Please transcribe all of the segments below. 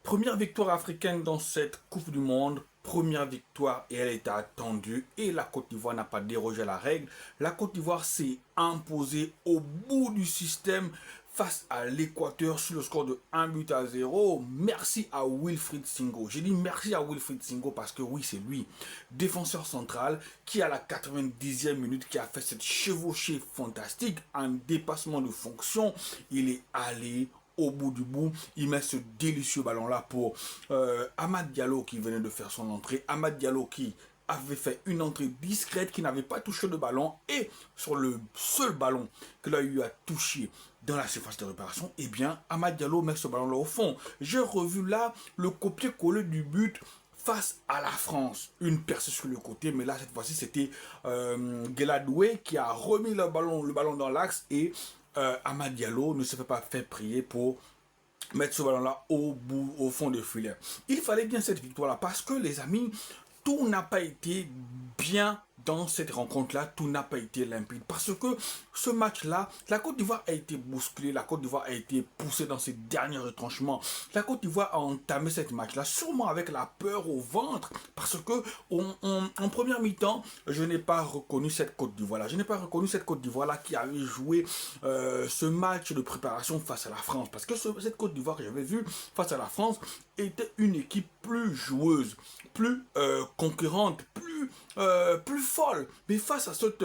Première victoire africaine dans cette Coupe du Monde. Première victoire et elle était attendue et la Côte d'Ivoire n'a pas dérogé à la règle. La Côte d'Ivoire s'est imposée au bout du système face à l'Équateur sur le score de 1-0. Merci à Wilfried Singo. J'ai dit merci à Wilfried Singo parce que oui, c'est lui, défenseur central, qui à la 90e minute qui a fait cette chevauchée fantastique, un dépassement de fonction. Il est allé au bout du bout, il met ce délicieux ballon là pour Amad Diallo qui venait de faire son entrée. Amad Diallo qui avait fait une entrée discrète, qui n'avait pas touché le ballon, et sur le seul ballon qu'il a eu à toucher dans la surface de réparation, eh bien Amad Diallo met ce ballon là au fond. J'ai revu là le copier-coller du but face à la France. Une percée sur le côté, mais là cette fois-ci c'était Gueladoué qui a remis le ballon dans l'axe, et Amad Diallo ne se fait pas faire prier pour mettre ce ballon-là au fond de filet. Il fallait bien cette victoire-là parce que, les amis, tout n'a pas été bien dans cette rencontre-là, tout n'a pas été limpide. Parce que ce match-là, la Côte d'Ivoire a été bousculée, la Côte d'Ivoire a été poussée dans ses derniers retranchements. La Côte d'Ivoire a entamé cette match-là sûrement avec la peur au ventre, parce que en première mi-temps, je n'ai pas reconnu cette Côte d'Ivoire-là. Je n'ai pas reconnu cette Côte d'Ivoire-là qui avait joué ce match de préparation face à la France. Parce que cette Côte d'Ivoire que j'avais vue face à la France était une équipe plus joueuse, plus conquérante, plus folle. Mais face à cette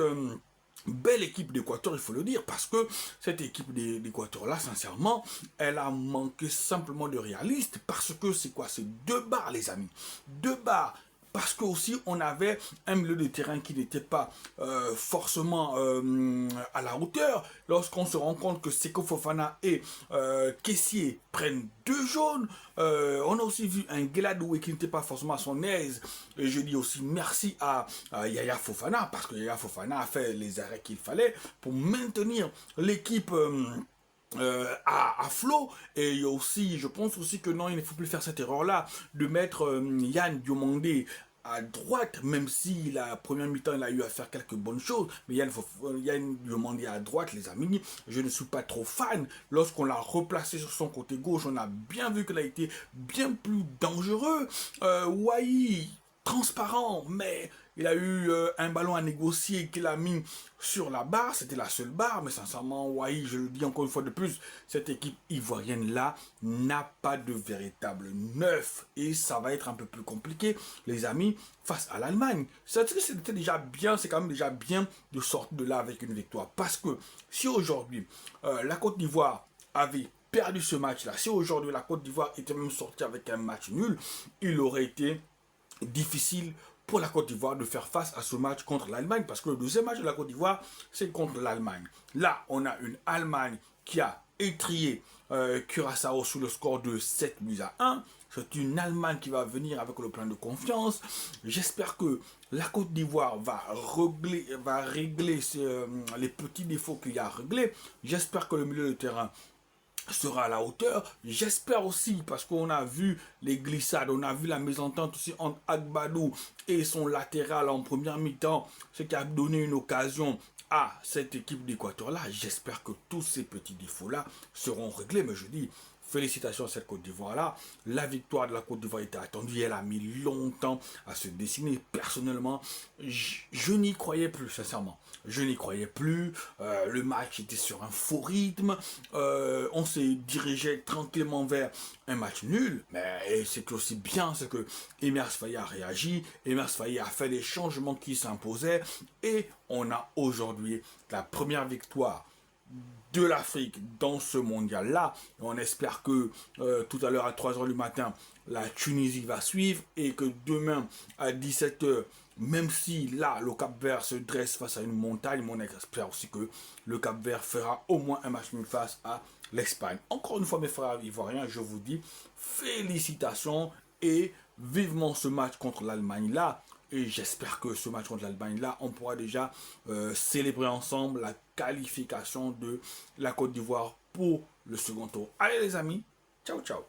belle équipe d'Équateur, il faut le dire, parce que cette équipe d'Équateur-là, sincèrement, elle a manqué simplement de réaliste, parce que c'est quoi? C'est 2 barres, les amis. 2 barres. Parce que aussi on avait un milieu de terrain qui n'était pas forcément à la hauteur. Lorsqu'on se rend compte que Seko Fofana et Kessié prennent 2 jaunes, on a aussi vu un Gueladoué qui n'était pas forcément à son aise. Et je dis aussi merci à Yaya Fofana, parce que Yaya Fofana a fait les arrêts qu'il fallait pour maintenir l'équipe à flot. Et il y a aussi, je pense aussi que non, il ne faut plus faire cette erreur là de mettre Yann Diomandé à droite, même si la première mi-temps il a eu à faire quelques bonnes choses, mais Yann Diomandé à droite, les amis, je ne suis pas trop fan. Lorsqu'on l'a replacé sur son côté gauche, on a bien vu qu'il a été bien plus dangereux. Wai, transparent, mais il a eu un ballon à négocier qu'il a mis sur la barre, c'était la seule barre, mais sincèrement, Wai, je le dis encore une fois de plus, cette équipe ivoirienne-là n'a pas de véritable neuf, et ça va être un peu plus compliqué, les amis, face à l'Allemagne. C'était déjà bien, c'est quand même déjà bien de sortir de là avec une victoire, parce que si aujourd'hui, la Côte d'Ivoire avait perdu ce match-là, si aujourd'hui la Côte d'Ivoire était même sortie avec un match nul, il aurait été difficile pour la Côte d'Ivoire de faire face à ce match contre l'Allemagne, parce que le deuxième match de la Côte d'Ivoire, c'est contre l'Allemagne. Là, on a une Allemagne qui a étrié Curaçao sous le score de 7-1. C'est une Allemagne qui va venir avec le plein de confiance. J'espère que la Côte d'Ivoire va régler les petits défauts qu'il y a à régler. J'espère que le milieu de terrain sera à la hauteur. J'espère aussi, parce qu'on a vu les glissades, on a vu la mésentente aussi entre Agbadou et son latéral en première mi-temps, ce qui a donné une occasion à cette équipe d'Équateur-là. J'espère que tous ces petits défauts-là seront réglés, mais je dis félicitations à cette Côte d'Ivoire-là. La victoire de la Côte d'Ivoire était attendue. Elle a mis longtemps à se dessiner. Personnellement, je n'y croyais plus, sincèrement. Je n'y croyais plus. Le match était sur un faux rythme. On s'est dirigé tranquillement vers un match nul. Mais c'est aussi bien ce que Emers Faye a réagi. Emers Faye a fait les changements qui s'imposaient. Et on a aujourd'hui la première victoire de l'Afrique dans ce mondial-là. On espère que tout à l'heure à 3 h du matin, la Tunisie va suivre, et que demain à 17 h, même si là le Cap-Vert se dresse face à une montagne, on espère aussi que le Cap-Vert fera au moins un match nul face à l'Espagne. Encore une fois, mes frères ivoiriens, je vous dis félicitations et vivement ce match contre l'Allemagne là. Et j'espère que ce match contre l'Allemagne là, on pourra déjà célébrer ensemble la qualification de la Côte d'Ivoire pour le second tour. Allez les amis, ciao ciao.